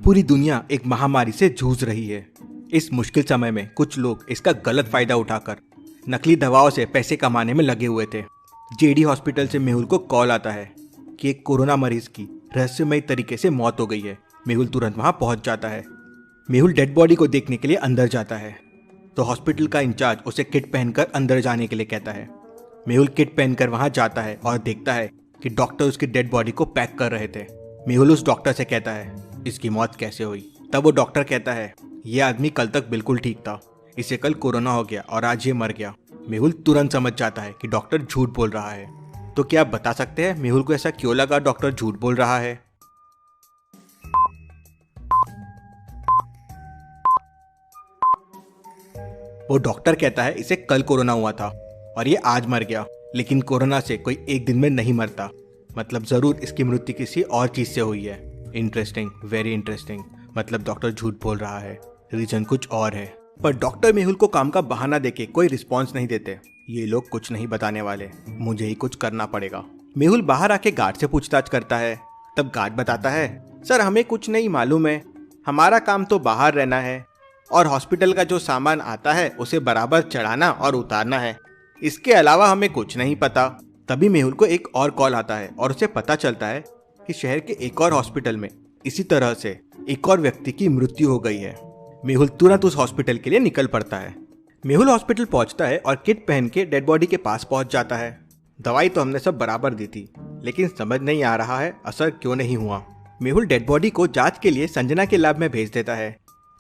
पूरी दुनिया एक महामारी से जूझ रही है। इस मुश्किल समय में कुछ लोग इसका गलत फायदा उठाकर नकली दवाओं से पैसे कमाने में लगे हुए थे। जेडी हॉस्पिटल से मेहुल को कॉल आता है कि एक कोरोना मरीज की रहस्यमयी तरीके से मौत हो गई है। मेहुल तुरंत वहां पहुंच जाता है। मेहुल डेड बॉडी को देखने के लिए अंदर जाता है तो हॉस्पिटल का इंचार्ज उसे किट पहनकर अंदर जाने के लिए कहता है। मेहुल किट पहनकर वहां जाता है और देखता है कि डॉक्टर उसकी डेड बॉडी को पैक कर रहे थे। मेहुल उस डॉक्टर से कहता है, इसकी मौत कैसे हुई? तब वो डॉक्टर कहता है, ये आदमी कल तक बिल्कुल ठीक था, इसे कल कोरोना हो गया और आज ये मर गया। मेहुल तुरंत समझ जाता है कि डॉक्टर झूठ बोल रहा है। तो क्या आप बता सकते हैं मेहुल को ऐसा क्यों लगा डॉक्टर झूठ बोल रहा है? वो डॉक्टर कहता है इसे कल कोरोना हुआ था और ये आज मर गया, लेकिन कोरोना से कोई एक दिन में नहीं मरता। मतलब जरूर इसकी मृत्यु किसी और चीज से हुई है। Interesting, very interesting. मतलब डॉक्टर झूठ बोल रहा है, रीजन कुछ और है। पर डॉक्टर मेहुल को काम का बहाना देके कोई रिस्पॉन्स नहीं देते। ये लोग कुछ नहीं बताने वाले, मुझे ही कुछ करना पड़ेगा। मेहुल बाहर आके गार्ड से पूछताछ करता है। तब गार्ड बताता है, सर हमें कुछ नहीं मालूम है, हमारा काम तो बाहर रहना है और हॉस्पिटल का जो सामान आता है उसे बराबर चढ़ाना और उतारना है, इसके अलावा हमें कुछ नहीं पता। तभी मेहुल को एक और कॉल आता है और उसे पता चलता है कि शहर के एक और हॉस्पिटल में इसी तरह से एक और व्यक्ति की मृत्यु हो गई है। मेहुल तुरंत उस हॉस्पिटल के लिए निकल पड़ता है। मेहुल हॉस्पिटल पहुंचता है और किट पहन के डेड बॉडी के पास पहुंच जाता है। दवाई तो हमने सब बराबर दी थी, लेकिन समझ नहीं आ रहा है असर क्यों नहीं हुआ। मेहुल डेड बॉडी को जांच के लिए संजना के लैब में भेज देता है।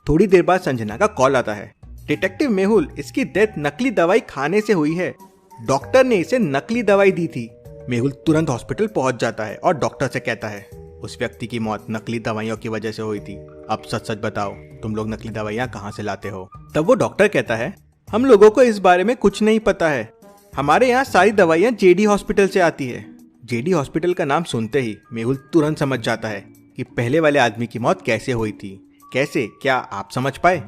थोड़ी देर बाद संजना का कॉल आता है, डिटेक्टिव मेहुल, इसकी डेथ नकली दवाई खाने से हुई है, डॉक्टर ने इसे नकली दवाई दी थी। मेहुल तुरंत हॉस्पिटल पहुंच जाता है और डॉक्टर से कहता है, उस व्यक्ति की मौत नकली दवाइयों की वजह से हुई थी। अब सच सच बताओ, तुम लोग नकली दवाइयाँ कहाँ से लाते हो? तब वो डॉक्टर कहता है, हम लोगों को इस बारे में कुछ नहीं पता है, हमारे यहाँ सारी दवाइयाँ जेडी हॉस्पिटल से आती है। जेडी हॉस्पिटल का नाम सुनते ही मेहुल तुरंत समझ जाता है कि पहले वाले आदमी की मौत कैसे हुई थी। कैसे, क्या आप समझ पाए?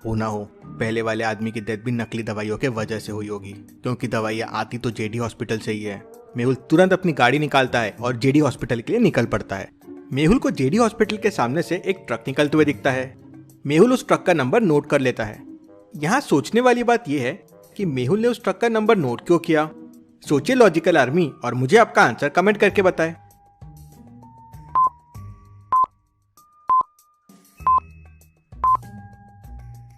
हो ना हो, पहले वाले आदमी की डेथ भी नकली दवाइयों के वजह से हुई होगी, क्योंकि दवाइयाँ आती तो जेडी हॉस्पिटल से ही है। मेहुल तुरंत अपनी गाड़ी निकालता है और जेडी हॉस्पिटल के लिए निकल पड़ता है। मेहुल को जेडी हॉस्पिटल के सामने से एक ट्रक निकलते हुए दिखता है। मेहुल उस ट्रक का नंबर नोट कर लेता है। यहाँ सोचने वाली बात यह है कि मेहुल ने उस ट्रक का नंबर नोट क्यों किया? सोचिए लॉजिकल आर्मी, और मुझे आपका आंसर कमेंट करके बताएं।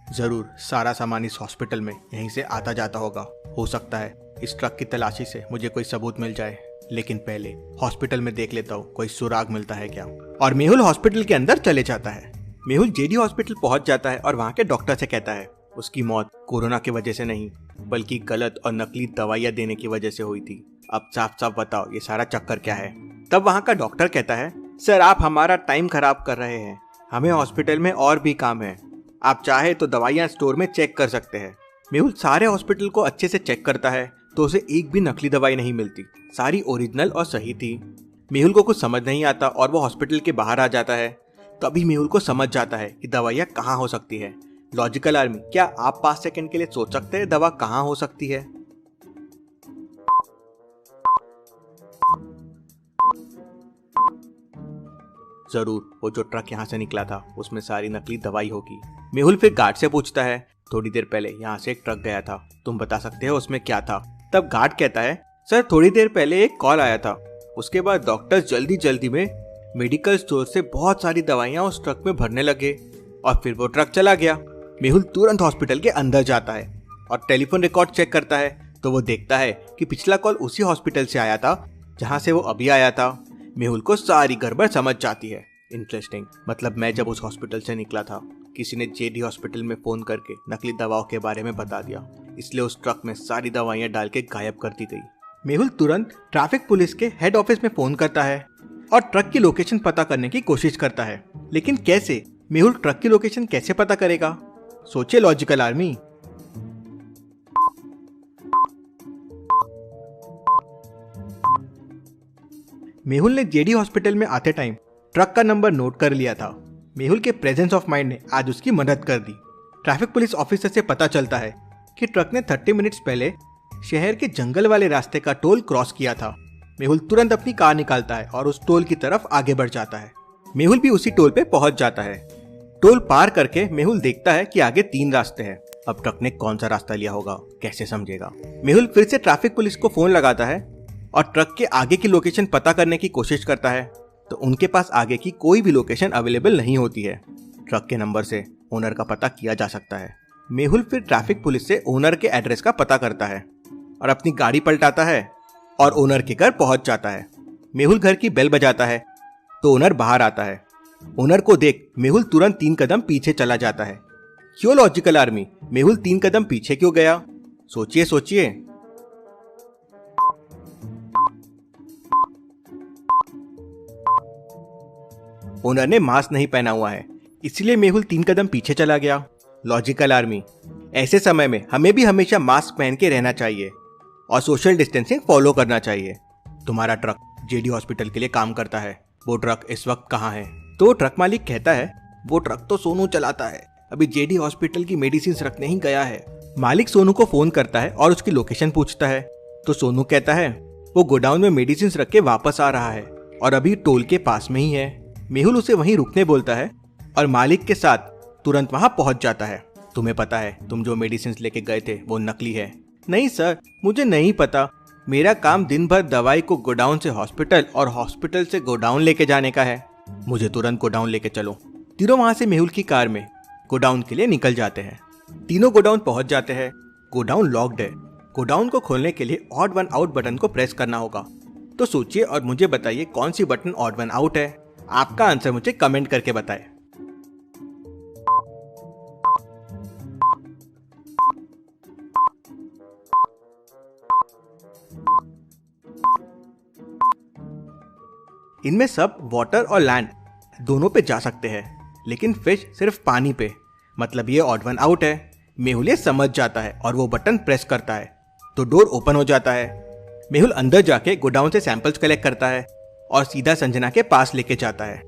जरूर सारा सामान इस हॉस्पिटल में यहीं से आता जाता होगा। हो सकता है इस ट्रक की तलाशी से मुझे कोई सबूत मिल जाए, लेकिन पहले हॉस्पिटल में देख लेता हूँ कोई सुराग मिलता है क्या। और मेहुल हॉस्पिटल के अंदर चले जाता है। मेहुल जेडी हॉस्पिटल पहुंच जाता है और वहाँ के डॉक्टर से कहता है उसकी मौत कोरोना की वजह से नहीं, बल्कि गलत और नकली दवाइयाँ देने की वजह से हुई थी। अब साफ साफ बताओ ये सारा चक्कर क्या है? तब वहाँ का डॉक्टर कहता है, सर आप हमारा टाइम खराब कर रहे हैं, हमें हॉस्पिटल में और भी काम है, आप चाहे तो दवाइयाँ स्टोर में चेक कर सकते हैं। मेहुल सारे हॉस्पिटल को अच्छे से चेक करता है तो उसे एक भी नकली दवाई नहीं मिलती, सारी ओरिजिनल और सही थी। मेहुल को कुछ समझ नहीं आता और वो हॉस्पिटल के बाहर आ जाता है। तभी मेहुल को समझ जाता है कि दवाइयाँ कहाँ हो सकती है। लॉजिकल आर्मी, क्या आप 5 सेकंड के लिए सोच सकते हैं दवा कहाँ हो सकती है? जरूर वो जो ट्रक यहाँ से निकला था उसमें सारी नकली दवाई होगी। मेहुल फिर गार्ड से पूछता है, थोड़ी देर पहले यहाँ से एक ट्रक गया था, तुम बता सकते हो उसमें क्या था? तब गार्ड कहता है, सर थोड़ी देर पहले एक कॉल आया था, उसके बाद डॉक्टर जल्दी जल्दी में मेडिकल स्टोर से बहुत सारी दवाइयाँ उस ट्रक में भरने लगे और फिर वो ट्रक चला गया। मेहुल तुरंत हॉस्पिटल के अंदर जाता है और टेलीफोन रिकॉर्ड चेक करता है तो वो देखता है कि पिछला कॉल उसी हॉस्पिटल से आया था जहाँ से वो अभी आया था। मेहुल को सारी गड़बड़ समझ जाती है। इंटरेस्टिंग, मतलब मैं जब उस हॉस्पिटल से निकला था किसी ने जेडी हॉस्पिटल में फोन करके नकली दवाओं के बारे में बता दिया, इसलिए उस ट्रक में सारी दवाइयाँ डाल के गायब कर दी गई। मेहुल तुरंत ट्रैफिक पुलिस के हेड ऑफिस में फोन करता है और ट्रक की लोकेशन पता करने की कोशिश करता है। लेकिन कैसे? मेहुल ट्रक की लोकेशन कैसे पता करेगा? सोचिए लॉजिकल आर्मी। मेहुल ने जेडी हॉस्पिटल में आते टाइम ट्रक का नंबर नोट कर लिया था। मेहुल के प्रेजेंस ऑफ माइंड ने आज उसकी मदद कर दी। ट्रैफिक पुलिस ऑफिसर से पता चलता है कि ट्रक ने 30 मिनट्स पहले शहर के जंगल वाले रास्ते का टोल क्रॉस किया था। मेहुल तुरंत अपनी कार निकालता है और उस टोल की तरफ आगे बढ़ जाता है। मेहुल भी उसी टोल पे पहुंच जाता है। टोल पार करके मेहुल देखता है कि आगे 3 रास्ते हैं। अब ट्रक ने कौन सा रास्ता लिया होगा, कैसे समझेगा। मेहुल फिर से ट्रैफिक पुलिस को फोन लगाता है और ट्रक के आगे की लोकेशन पता करने की कोशिश करता है, तो उनके पास आगे की कोई भी लोकेशन अवेलेबल नहीं होती है। ट्रक के नंबर से ओनर का पता किया जा सकता है। मेहुल फिर ट्रैफिक पुलिस से ओनर के एड्रेस का पता करता है और अपनी गाड़ी पलटाता है और ओनर के घर पहुंच जाता है। मेहुल घर की बेल बजाता है तो ओनर बाहर आता है। ओनर को देख मेहुल तुरंत 3 कदम पीछे चला जाता है। क्यों लॉजिकल आर्मी, मेहुल 3 कदम पीछे क्यों गया? सोचिए सोचिए। ओनर ने मास्क नहीं पहना हुआ है, इसलिए मेहुल 3 कदम पीछे चला गया। लॉजिकल आर्मी, ऐसे समय में हमें भी हमेशा मास्क पहन के रहना चाहिए और सोशल डिस्टेंसिंग फॉलो करना चाहिए। तुम्हारा ट्रक जेडी हॉस्पिटल के लिए काम करता है, वो ट्रक इस वक्त कहाँ है? तो ट्रक मालिक कहता है, वो ट्रक तो सोनू चलाता है, अभी जेडी हॉस्पिटल की मेडिसिन रखने ही गया है। मालिक सोनू को फोन करता है और उसकी लोकेशन पूछता है, तो सोनू कहता है वो गोडाउन में मेडिसिन रख के वापस आ रहा है और अभी टोल के पास में ही है। मेहुल उसे वहीं रुकने बोलता है और मालिक के साथ तुरंत वहां पहुंच जाता है। तुम्हें पता है तुम जो मेडिसिन लेके गए थे वो नकली है? नहीं सर, मुझे नहीं पता, मेरा काम दिन भर दवाई को गोडाउन से हॉस्पिटल और हॉस्पिटल से गोडाउन लेके जाने का है। मुझे तुरंत गोडाउन लेके चलो। तीनों वहां से मेहुल की कार में गोडाउन के लिए निकल जाते हैं। तीनों गोडाउन पहुंच जाते हैं। गोडाउन लॉक्ड है। गोडाउन को खोलने के लिए ऑड वन आउट बटन को प्रेस करना होगा। तो सोचिए और मुझे बताइए कौन सी बटन ऑड वन आउट है। आपका आंसर मुझे कमेंट करके बताएं। इनमें सब वाटर और लैंड दोनों पे जा सकते हैं, लेकिन फिश सिर्फ पानी पे, मतलब ये ऑड वन आउट है। मेहुल ये समझ जाता है और वो बटन प्रेस करता है तो डोर ओपन हो जाता है। मेहुल अंदर जाके गोडाउन से सैंपल्स कलेक्ट करता है और सीधा संजना के पास लेके जाता है।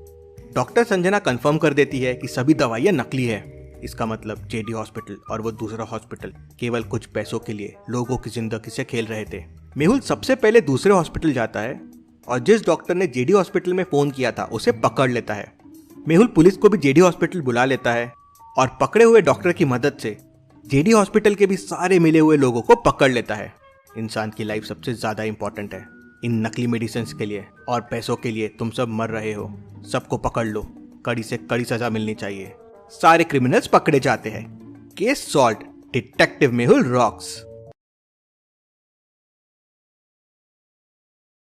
डॉक्टर संजना कंफर्म कर देती है कि सभी दवाइयां नकली है। इसका मतलब जेडी हॉस्पिटल और वो दूसरा हॉस्पिटल केवल कुछ पैसों के लिए लोगों की जिंदगी से खेल रहे थे। मेहुल सबसे पहले दूसरे हॉस्पिटल जाता है और जिस डॉक्टर ने जेडी हॉस्पिटल में फोन किया था उसे पकड़ लेता है। मेहुल पुलिस को भी जेडी हॉस्पिटल बुला लेता है और पकड़े हुए डॉक्टर की मदद से जेडी हॉस्पिटल के भी सारे मिले हुए लोगों को पकड़ लेता है। इंसान की लाइफ सबसे ज्यादा इंपॉर्टेंट है। इन नकली मेडिसिन के लिए और पैसों के लिए तुम सब मर रहे हो। सबको पकड़ लो, कड़ी से कड़ी सजा मिलनी चाहिए। सारे क्रिमिनल्स पकड़े जाते हैं। Case solve, detective Mehul rocks.